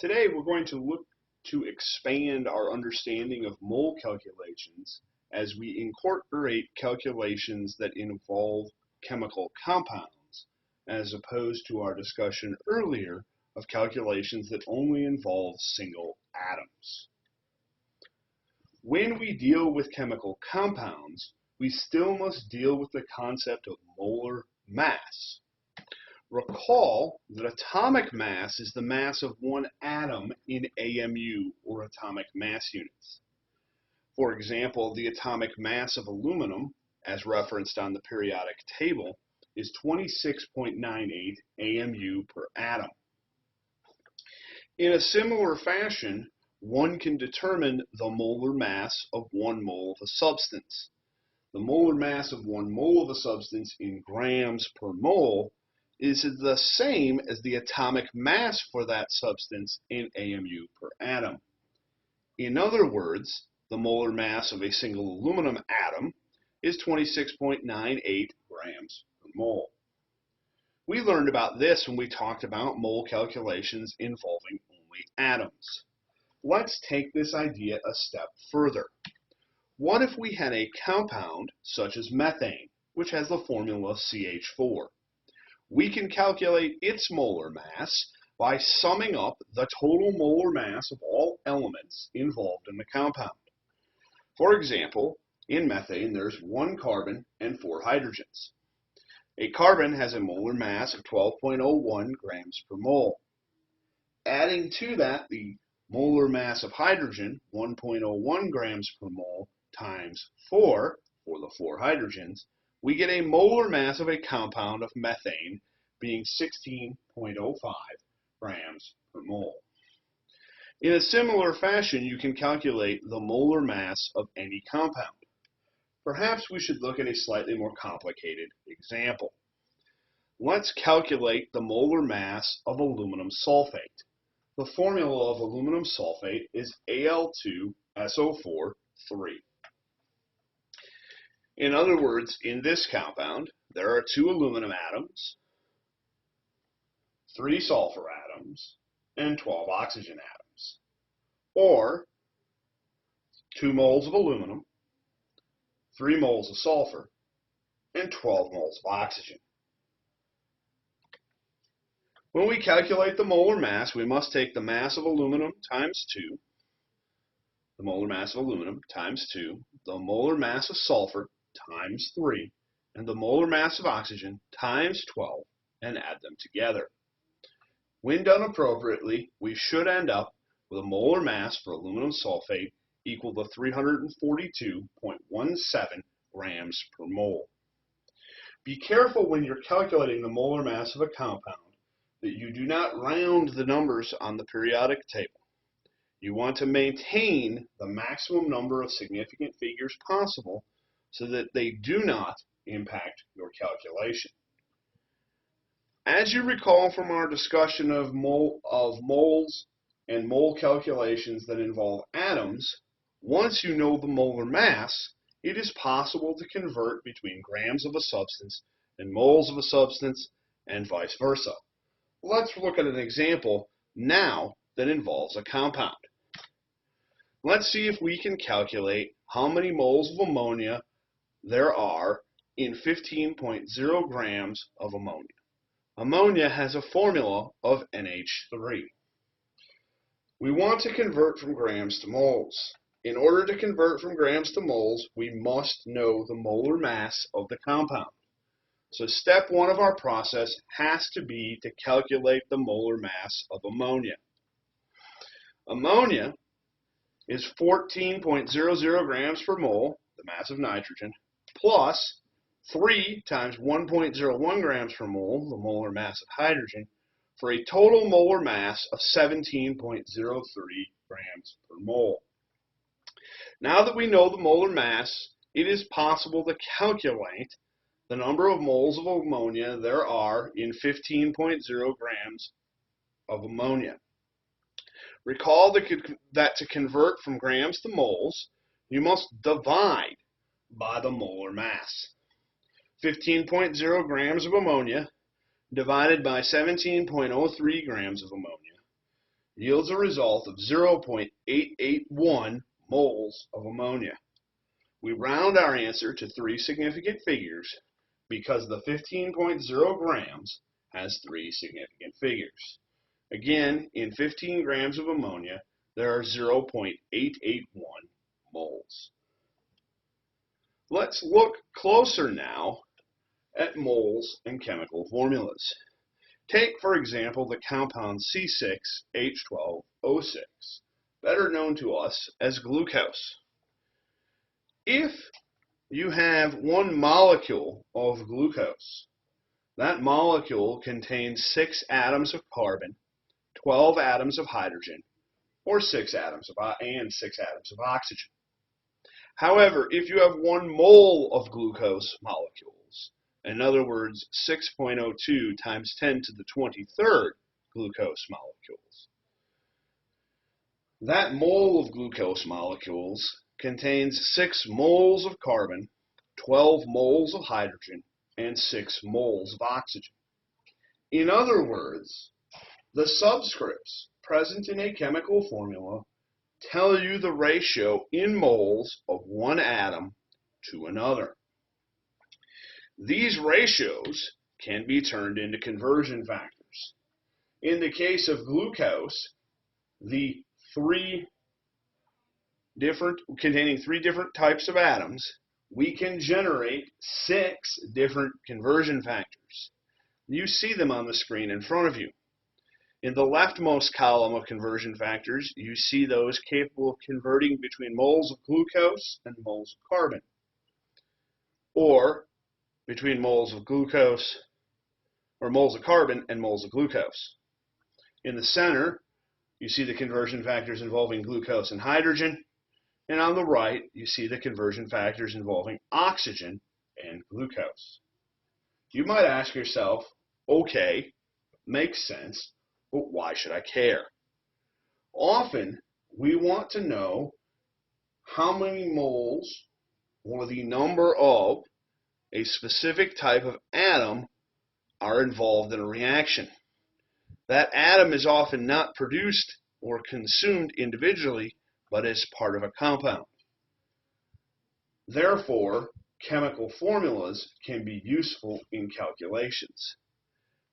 Today we're going to look to expand our understanding of mole calculations as we incorporate calculations that involve chemical compounds, as opposed to our discussion earlier of calculations that only involve single atoms. When we deal with chemical compounds, we still must deal with the concept of molar mass. Recall that atomic mass is the mass of one atom in AMU, or atomic mass units. For example, the atomic mass of aluminum, as referenced on the periodic table, is 26.98 AMU per atom. In a similar fashion, one can determine the molar mass of 1 mole of a substance. The molar mass of 1 mole of a substance in grams per mole is the same as the atomic mass for that substance in AMU per atom. In other words, the molar mass of a single aluminum atom is 26.98 grams per mole. We learned about this when we talked about mole calculations involving only atoms. Let's take this idea a step further. What if we had a compound such as methane, which has the formula CH4? We can calculate its molar mass by summing up the total molar mass of all elements involved in the compound. For example, in methane there's 1 carbon and 4 hydrogens. A carbon has a molar mass of 12.01 grams per mole. Adding to that the molar mass of hydrogen, 1.01 grams per mole, times 4 for the 4 hydrogens, we get a molar mass of a compound of methane being 16.05 grams per mole. In a similar fashion, you can calculate the molar mass of any compound. Perhaps we should look at a slightly more complicated example. Let's calculate the molar mass of aluminum sulfate. The formula of aluminum sulfate is Al2SO4 3. In other words, in this compound, there are 2 aluminum atoms, 3 sulfur atoms, and 12 oxygen atoms, or 2 moles of aluminum, 3 moles of sulfur, and 12 moles of oxygen. When we calculate the molar mass, we must take the mass of aluminum times 2, the molar mass of aluminum times 2, the molar mass of sulfur times 3, and the molar mass of oxygen times 12, and add them together. When done appropriately, we should end up with a molar mass for aluminum sulfate equal to 342.17 grams per mole. Be careful when you're calculating the molar mass of a compound that you do not round the numbers on the periodic table. You want to maintain the maximum number of significant figures possible so that they do not impact your calculation. As you recall from our discussion of moles and mole calculations that involve atoms, once you know the molar mass, it is possible to convert between grams of a substance and moles of a substance and vice versa. Let's look at an example now that involves a compound. Let's see if we can calculate how many moles of ammonia there are in 15.0 grams of ammonia. Ammonia has a formula of NH3. We want to convert from grams to moles. In order to convert from grams to moles, we must know the molar mass of the compound. So step 1 of our process has to be to calculate the molar mass of ammonia. Ammonia is 14.00 grams per mole, the mass of nitrogen, plus 3 times 1.01 grams per mole, the molar mass of hydrogen, for a total molar mass of 17.03 grams per mole. Now that we know the molar mass, it is possible to calculate the number of moles of ammonia there are in 15.0 grams of ammonia. Recall that to convert from grams to moles, you must divide by the molar mass. 15.0 grams of ammonia divided by 17.03 grams of ammonia yields a result of 0.881 moles of ammonia. We round our answer to 3 significant figures because the 15.0 grams has 3 significant figures. Again, in 15 grams of ammonia, there are 0.881 moles. Let's look closer now at moles and chemical formulas. Take, for example, the compound C6H12O6, better known to us as glucose. If you have one molecule of glucose, that molecule contains 6 atoms of carbon, 12 atoms of hydrogen, or 6 atoms of oxygen. However, if you have 1 mole of glucose molecules, in other words, 6.02 times 10 to the 23rd glucose molecules, that mole of glucose molecules contains 6 moles of carbon, 12 moles of hydrogen, and 6 moles of oxygen. In other words, the subscripts present in a chemical formula tell you the ratio in moles of one atom to another. These ratios can be turned into conversion factors. In the case of glucose, containing 3 different types of atoms, we can generate 6 different conversion factors. You see them on the screen in front of you. In the leftmost column of conversion factors, you see those capable of converting between moles of glucose and moles of carbon, or between moles of glucose, or moles of carbon and moles of glucose. In the center, you see the conversion factors involving glucose and hydrogen, and on the right, you see the conversion factors involving oxygen and glucose. You might ask yourself, okay, makes sense, but why should I care? Often, we want to know how many moles or the number of a specific type of atom are involved in a reaction. That atom is often not produced or consumed individually, but as part of a compound. Therefore, chemical formulas can be useful in calculations.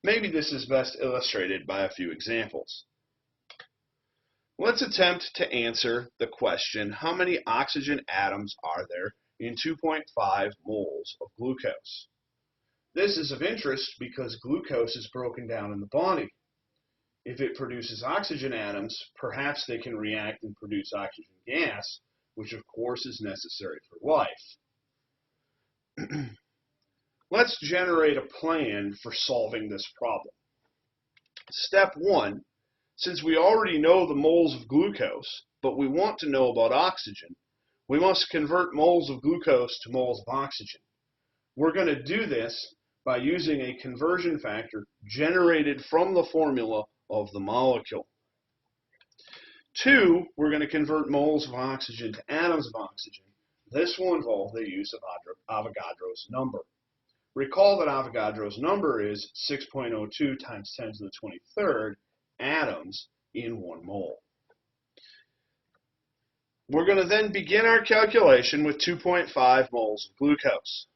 Maybe this is best illustrated by a few examples. Let's attempt to answer the question, how many oxygen atoms are there in 2.5 moles of glucose? This is of interest because glucose is broken down in the body. If it produces oxygen atoms, perhaps they can react and produce oxygen gas, which of course is necessary for life. Let's generate a plan for solving this problem. Step 1, since we already know the moles of glucose, but we want to know about oxygen, we must convert moles of glucose to moles of oxygen. We're going to do this by using a conversion factor generated from the formula of the molecule. 2, we're going to convert moles of oxygen to atoms of oxygen. This will involve the use of Avogadro's number. Recall that Avogadro's number is 6.02 times 10 to the 23rd atoms in 1 mole. We're going to then begin our calculation with 2.5 moles of glucose.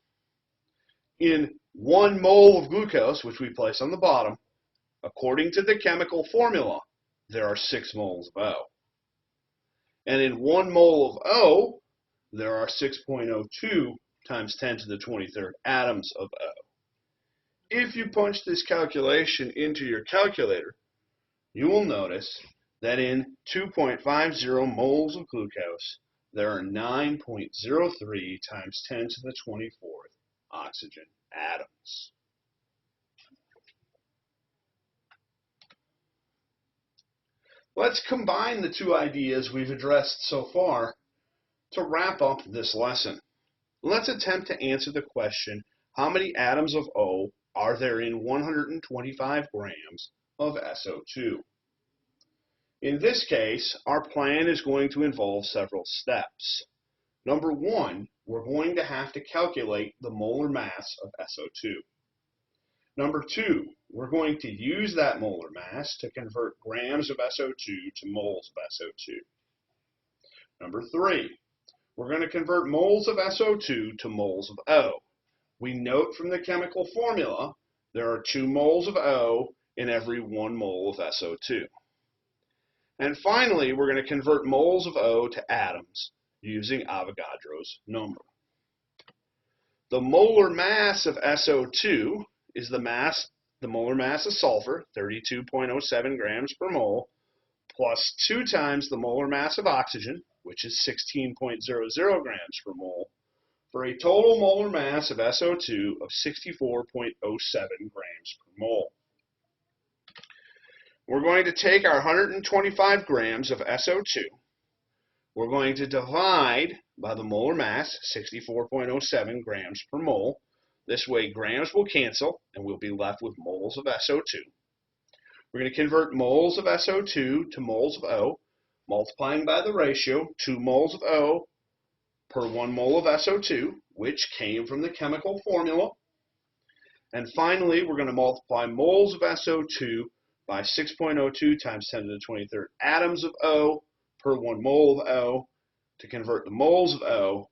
In 1 mole of glucose, which we place on the bottom, according to the chemical formula, there are 6 moles of O. And in 1 mole of O, there are 6.02 times 10 to the 23rd atoms of O. If you punch this calculation into your calculator, you will notice that in 2.50 moles of glucose, there are 9.03 times 10 to the 24th oxygen atoms. Let's combine the 2 ideas we've addressed so far to wrap up this lesson. Let's attempt to answer the question, how many atoms of O are there in 125 grams of SO2? In this case, our plan is going to involve several steps. Number 1, we're going to have to calculate the molar mass of SO2. Number 2, we're going to use that molar mass to convert grams of SO2 to moles of SO2. Number 3, we're going to convert moles of SO2 to moles of O. We note from the chemical formula there are 2 moles of O in every 1 mole of SO2. And finally, we're going to convert moles of O to atoms using Avogadro's number. The molar mass of SO2 is the molar mass of sulfur, 32.07 grams per mole, plus 2 times the molar mass of oxygen, which is 16.00 grams per mole, for a total molar mass of SO2 of 64.07 grams per mole. We're going to take our 125 grams of SO2. We're going to divide by the molar mass, 64.07 grams per mole. This way grams will cancel and we'll be left with moles of SO2. We're going to convert moles of SO2 to moles of O, multiplying by the ratio 2 moles of O per 1 mole of SO2, which came from the chemical formula. And finally, we're going to multiply moles of SO2 by 6.02 times 10 to the 23rd atoms of O per 1 mole of O to convert the moles of O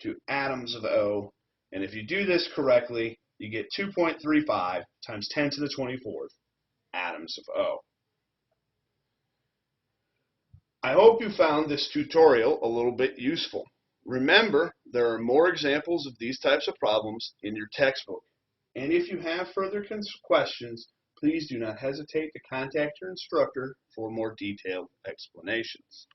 to atoms of O. And if you do this correctly, you get 2.35 times 10 to the 24th atoms of O. I hope you found this tutorial a little bit useful. Remember, there are more examples of these types of problems in your textbook. And if you have further questions, please do not hesitate to contact your instructor for more detailed explanations.